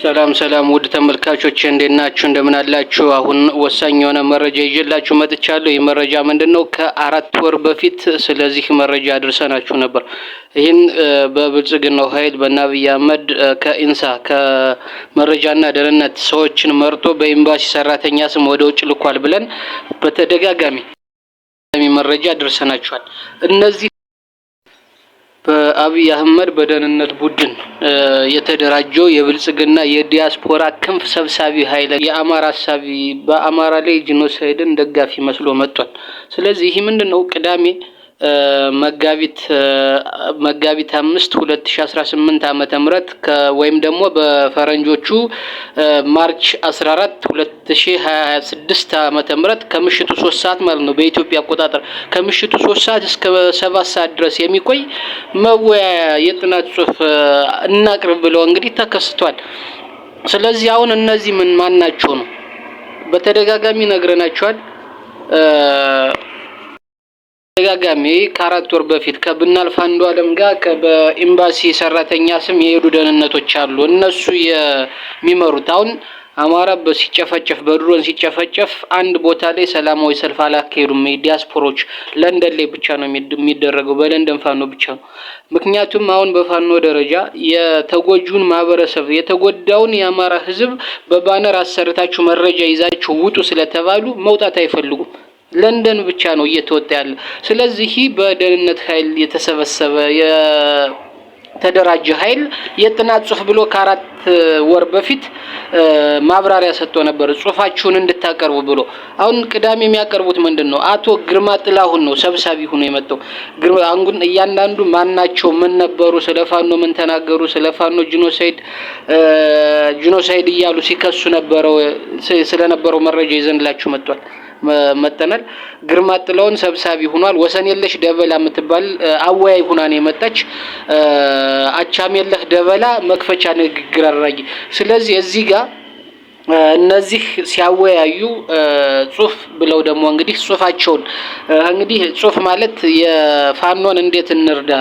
ሰላም ውድ ተመልካቾች እንደናችሁ እንደምን አላችሁ? አሁን ወሳኝ የሆነ መረጃ ይዤላችሁ መጥቻለሁ። ይህ መረጃ ምንድነው? ከ4 ወር በፊት ስለዚህ መረጃ አድርሰናችሁ ነበር። ይህን በብልጽግናው ኃይል በአብይ አህመድ ከኢንሳ ከመረጃና ደህንነት ሰዎችን መርጦ በኤምባሲ ሰራተኛ ስም ወደ ውጭ ልኳል ብለን በተደጋጋሚ መረጃ አድርሰናችኋል። እነዚህ በአብይ አህመድ በደህንነት ቡድን የተደራጀው የብልጽግና የዲያስፖራ ክንፍ ሰብሳቢ ኃይል የአማራ ሐሳቢ በአማራ ላይ ጂኖሳይድን ደጋፊ መስሎ መጥቷል። ስለዚህ ይህ ምንድነው? ቅዳሜ መጋቢት 5 2018 ዓመተ ምህረት ወይም ደግሞ በፈረንጆቹ ማርች 14 2026 ዓመተ ምህረት ከምሽቱ 3 ሰዓት ማለት ነው በኢትዮጵያ አቆጣጠር ከምሽቱ 3 ሰዓት እስከ 7 ሰዓት ድረስ የሚቆይ መወያያ የጥናት ጽሑፍ እናቅርብ ብለው እንግዲህ ተከስቷል። ስለዚህ አሁን እነዚህ ማን ናቸው ነው? በተደጋጋሚ ነግረናቸዋል። ተደጋጋሚ ከ4 ወር በፊት ከብናልፍ አንዱዓለም ጋር በኤምባሲ ሰራተኛ ስም የሄዱ ደህንነቶች አሉ። እነሱ የሚመሩት አሁን አማራ ሲጨፈጨፍ በድሮን ሲጨፈጨፍ አንድ ቦታ ላይ ሰላማዊ ሰልፍ አላካሄዱም። ዲያስፖሮች ለንደን ላይ ብቻ ነው የሚደረገው፣ በለንደን ፋኖ ብቻ ነው። ምክንያቱም አሁን በፋኖ ደረጃ የተጎጂውን ማህበረሰብ የተጎዳውን የአማራ ህዝብ በባነር አሰርታችሁ መረጃ ይዛችሁ ውጡ ስለተባሉ መውጣት አይፈልጉም። ለንደን ብቻ ነው እየተወጣ ያለ። ስለዚህ በደህንነት ኃይል የተሰበሰበ የተደራጀ ኃይል የጥናት ጽሑፍ ብሎ ከ4 ወር በፊት ማብራሪያ ሰጥቶ ነበር፣ ጽሑፋችሁን እንድታቀርቡ ብሎ። አሁን ቅዳሜ የሚያቀርቡት ምንድነው? አቶ ግርማ ጥላሁን ነው ሰብሳቢ ሆኖ የመጣው። አንጉን እያንዳንዱ ማናቸው ምን ነበሩ፣ ስለፋኖ ምን ተናገሩ፣ ስለፋኖ ጂኖሳይድ እያሉ ሲከሱ ነበረው ስለነበረው መረጃ ይዘንላችሁ መጥተናል። ግርማ ጥላሁን ሰብሳቢ ሆኗል። ወሰንየለሽ ደበላ የምትባል አወያይ ሆና ነው የመጣች። አቻምየለህ ደበላ መክፈቻ ንግግር አድራጊ። ስለዚህ እዚህ ጋር እነዚህ ሲያወያዩ ጽሑፍ ብለው ደግሞ እንግዲህ ጽሑፋቸውን እንግዲህ ጽሑፍ ማለት የፋኖን እንዴት እንርዳ፣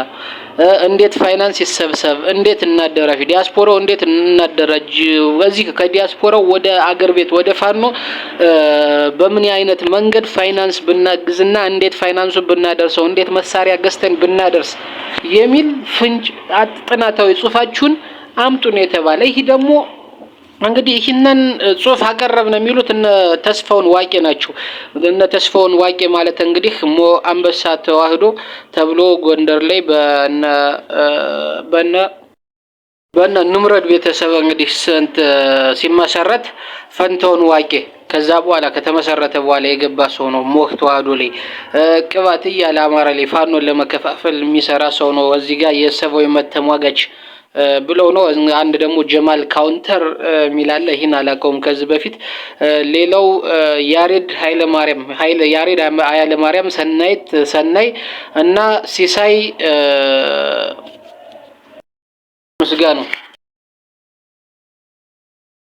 እንዴት ፋይናንስ ይሰብሰብ፣ እንዴት እናደራጅ፣ ዲያስፖራው እንዴት እናደራጅ፣ እዚህ ከዲያስፖራው ወደ አገር ቤት ወደ ፋኖ በምን አይነት መንገድ ፋይናንስ ብናግዝና እንዴት ፋይናንሱ ብናደርሰው፣ እንዴት መሳሪያ ገዝተን ብናደርስ የሚል ፍንጭ ጥናታዊ ጽሑፋችሁን አምጡ ነው የተባለ። ይሄ ደግሞ እንግዲህ ይህንን ጽሑፍ አቀረብን የሚሉት እነ ተስፋውን ዋቄ ናቸው። እነ ተስፋውን ዋቄ ማለት እንግዲህ አንበሳ ተዋህዶ ተብሎ ጎንደር ላይ በነ ንምረድ ቤተሰብ እንግዲህ ሲመሰረት ፈንታውን ዋቄ ከዛ በኋላ ከተመሰረተ በኋላ የገባ ሰው ነው። ሞህ ተዋህዶ ላይ ቅባት እያለ አማራ ላይ ፋኖን ለመከፋፈል የሚሰራ ሰው ነው። እዚህ ጋር የሰብአዊ መብት ተሟጋች ብለው ነው። አንድ ደግሞ ጀማል ካውንተር ሚላለ ይሄን አላቀውም ከዚህ በፊት። ሌላው ያሬድ ኃይለማርያም ሰናይ እና ሲሳይ ምስጋናው